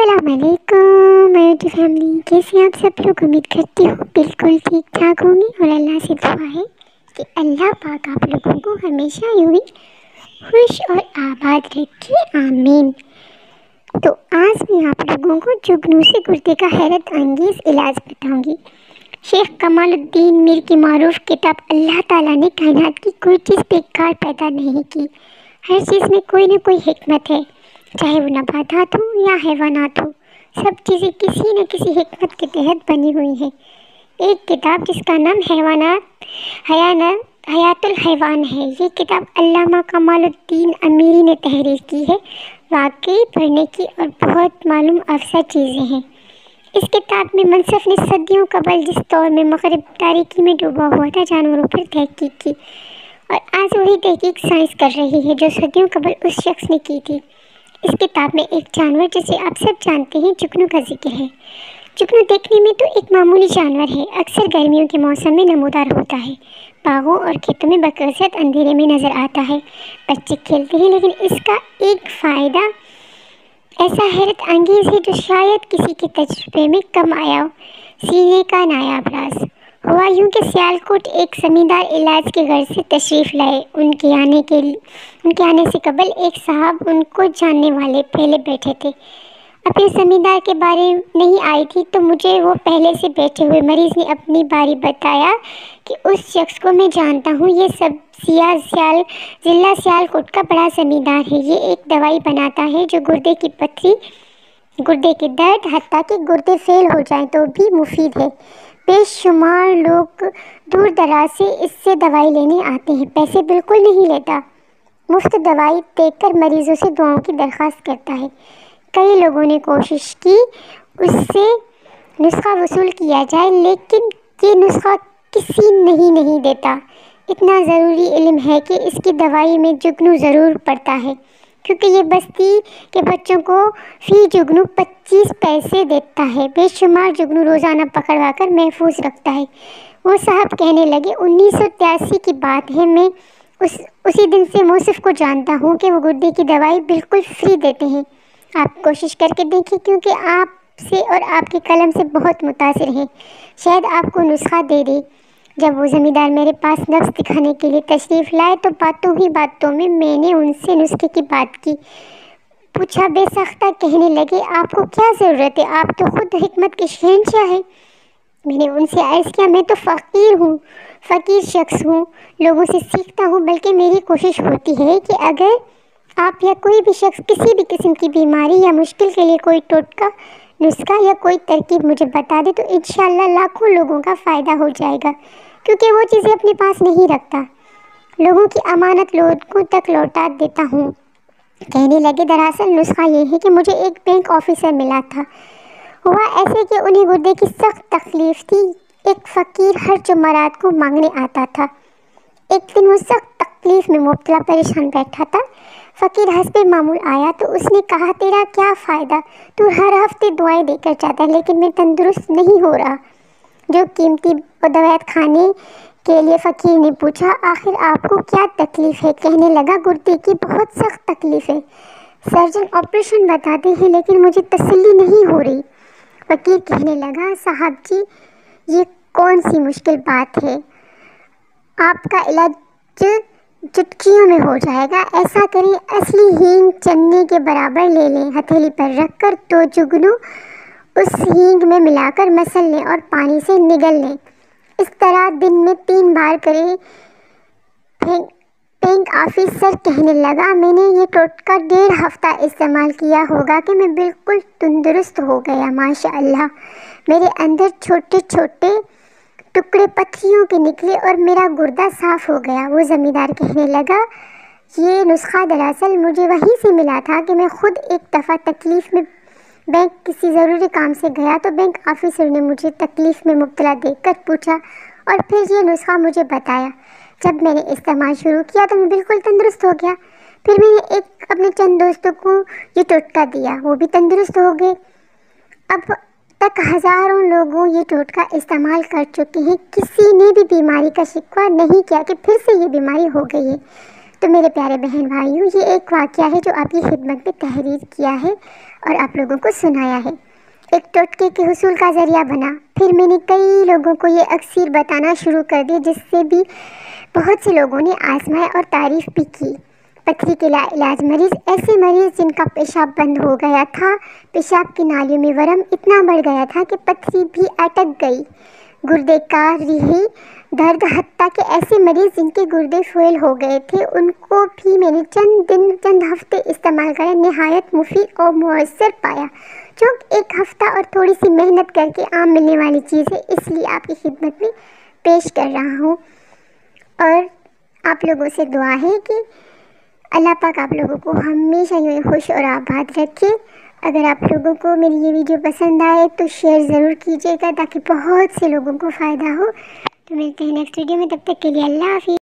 السلام علیکم میری فیملی، کیسے آپ سب لوگ؟ امید کرتی ہوں بالکل ٹھیک ٹھاک ہوں گی، اور اللہ سے دعا ہے کہ اللہ پاک آپ لوگوں کو ہمیشہ یوں ہی خوش اور آباد رکھے، آمین۔ تو آج میں آپ لوگوں کو جگنو سے گردے کا حیرت انگیز علاج بتاؤں گی۔ شیخ کمال الدین میر کی معروف کتاب اللہ تعالیٰ نے کائنات کی کوئی چیز بیکار پیدا نہیں کی، ہر چیز میں کوئی نہ کوئی حکمت ہے، چاہے وہ نباتات ہوں یا حیوانات ہوں، سب چیزیں کسی نہ کسی حکمت کے تحت بنی ہوئی ہیں۔ ایک کتاب جس کا نام حیات الحیوان ہے، یہ کتاب علامہ کمال الدین امیری نے تحریر کی ہے۔ واقعی پڑھنے کی اور بہت معلوم افزا چیزیں ہیں۔ اس کتاب میں منصف نے صدیوں قبل جس دور میں مغرب تاریکی میں ڈوبا ہوا تھا، جانوروں پر تحقیق کی، اور آج وہی تحقیق سائنس کر رہی ہے جو صدیوں قبل اس شخص نے کی تھی۔ اس کتاب میں ایک جانور جسے آپ سب جانتے ہیں، جگنو کا ذکر ہے۔ جگنو دیکھنے میں تو ایک معمولی جانور ہے، اکثر گرمیوں کے موسم میں نمودار ہوتا ہے، باغوں اور کھیتوں میں بکثرت اندھیرے میں نظر آتا ہے، بچے کھیلتے ہیں، لیکن اس کا ایک فائدہ ایسا حیرت انگیز ہے جو شاید کسی کے تجربے میں کم آیا ہو۔ سینے کا نایاب راز ہوا یوں کہ سیالکوٹ ایک زمیندار علاج کے غرض سے تشریف لائے۔ ان کے آنے سے قبل ایک صاحب ان کو جاننے والے پہلے بیٹھے تھے۔ اپنے زمیندار کے بارے نہیں آئی تھی تو مجھے وہ پہلے سے بیٹھے ہوئے مریض نے اپنی باری بتایا کہ اس شخص کو میں جانتا ہوں، یہ سب ضلع سیالکوٹ کا بڑا زمیندار ہے۔ یہ ایک دوائی بناتا ہے جو گردے کی پتھری، گردے کے درد، حتیٰ کہ گردے فیل ہو جائیں تو بھی مفید ہے۔ بے شمار لوگ دور دراز سے اس سے دوائی لینے آتے ہیں، پیسے بالکل نہیں لیتا، مفت دوائی دے کر مریضوں سے دعاؤں کی درخواست کرتا ہے۔ کئی لوگوں نے کوشش کی اس سے نسخہ وصول کیا جائے، لیکن یہ نسخہ کسی نہیں دیتا۔ اتنا ضروری علم ہے کہ اس کی دوائی میں جگنو ضرور پڑتا ہے، کیونکہ یہ بستی کے بچوں کو فی جگنو 25 پیسے دیتا ہے۔ بے شمار جگنو روزانہ پکڑوا کر محفوظ رکھتا ہے۔ وہ صاحب کہنے لگے، 1983 کی بات ہے، میں اسی دن سے موصف کو جانتا ہوں کہ وہ گردے کی دوائی بالکل فری دیتے ہیں۔ آپ کوشش کر کے دیکھیں، کیونکہ آپ سے اور آپ کے قلم سے بہت متاثر ہیں، شاید آپ کو نسخہ دے دے۔ جب وہ زمیندار میرے پاس نبض دکھانے کے لیے تشریف لائے تو باتوں ہی باتوں میں نے ان سے نسخے کی بات کی۔ پوچھا، بے ساختہ کہنے لگے، آپ کو کیا ضرورت ہے، آپ تو خود حکمت کے شہنشاہ ہیں۔ میں نے ان سے عرض کیا، میں تو فقیر شخص ہوں، لوگوں سے سیکھتا ہوں، بلکہ میری کوشش ہوتی ہے کہ اگر آپ یا کوئی بھی شخص کسی بھی قسم کی بیماری یا مشکل کے لیے کوئی ٹوٹکا، نسخہ یا کوئی ترکیب مجھے بتا دے تو انشاءاللہ لاکھوں لوگوں کا فائدہ ہو جائے گا، کیونکہ وہ چیزیں اپنے پاس نہیں رکھتا، لوگوں کی امانت لوگوں تک لوٹا دیتا ہوں۔ کہنے لگے، دراصل نسخہ یہ ہے کہ مجھے ایک بینک آفیسر ملا تھا۔ ہوا ایسے کہ انہیں گردے کی سخت تکلیف تھی۔ ایک فقیر ہر جمعرات کو مانگنے آتا تھا۔ ایک دن وہ سخت تکلیف میں مبتلا پریشان بیٹھا تھا۔ فقیر حسب معمول آیا تو اس نے کہا، تیرا کیا فائدہ، تو ہر ہفتے دعائیں دے کر جاتا ہے، لیکن میں تندرست نہیں ہو رہا۔ جو قیمتی دوائیں کھانے کے لیے فقیر نے پوچھا، آخر آپ کو کیا تکلیف ہے؟ کہنے لگا، گردے کی بہت سخت تکلیف ہے، سرجن آپریشن بتاتے ہیں، لیکن مجھے تسلی نہیں ہو رہی۔ فقیر کہنے لگا، صاحب جی، یہ کون سی مشکل بات ہے، آپ کا علاج چٹکیوں میں ہو جائے گا۔ ایسا کریں، اصلی ہینگ چنے کے برابر لے لیں، ہتھیلی پر رکھ کر دو جگنو اس ہینگ میں ملا کر مسل لیں اور پانی سے نگل لیں۔ اس طرح دن میں 3 بار کریں۔ بینک آفیسر کہنے لگا، میں نے یہ ٹوٹکا 1.5 ہفتہ استعمال کیا ہوگا کہ میں بالکل تندرست ہو گیا، ماشاءاللہ۔ میرے اندر چھوٹے چھوٹے ٹکڑے پتھریوں کے نکلے اور میرا گردہ صاف ہو گیا۔ وہ زمیندار کہنے لگا، یہ نسخہ دراصل مجھے وہیں سے ملا تھا کہ میں خود ایک دفعہ تکلیف میں بینک کسی ضروری کام سے گیا تو بینک آفیسر نے مجھے تکلیف میں مبتلا دیکھ کر پوچھا اور پھر یہ نسخہ مجھے بتایا۔ جب میں نے استعمال شروع کیا تو میں بالکل تندرست ہو گیا۔ پھر میں نے اپنے چند دوستوں کو یہ ٹوٹکا دیا، وہ بھی تندرست ہو گئے۔ اب تک ہزاروں لوگوں یہ ٹوٹکا استعمال کر چکے ہیں، کسی نے بھی بیماری کا شکوہ نہیں کیا کہ پھر سے یہ بیماری ہو گئی ہے۔ تو میرے پیارے بہن بھائیوں، یہ ایک واقعہ ہے جو آپ کی خدمت میں تحریر کیا ہے۔ اور آپ لوگوں کو سنایا ہے، ایک ٹوٹکے کے حصول کا ذریعہ بنا۔ پھر میں نے کئی لوگوں کو یہ اکسیر بتانا شروع کر دی، جس سے بھی بہت سے لوگوں نے آزمایا اور تعریف بھی کی۔ پتھری کے لاعلاج مریض، ایسے مریض جن کا پیشاب بند ہو گیا تھا، پیشاب کی نالیوں میں ورم اتنا بڑھ گیا تھا کہ پتھری بھی اٹک گئی، گردے کا ریحی درد، حتیٰ کہ ایسے مریض جن کے گردے فیل ہو گئے تھے، ان کو بھی میں نے چند ہفتے استعمال کرا، نہایت مفید اور مؤثر پایا، جو ایک ہفتہ اور تھوڑی سی محنت کر کے عام ملنے والی چیز ہے، اس لیے آپ کی خدمت میں پیش کر رہا ہوں۔ اور آپ لوگوں سے دعا ہے کہ اللہ پاک آپ لوگوں کو ہمیشہ یوں خوش اور آباد رکھے۔ اگر آپ لوگوں کو میری یہ ویڈیو پسند آئے تو شیئر ضرور کیجیے گا، تاکہ بہت سے لوگوں کو فائدہ ہو۔ تو ملتے ہیں نیکسٹ ویڈیو میں، تب تک کے لیے اللہ حافظ۔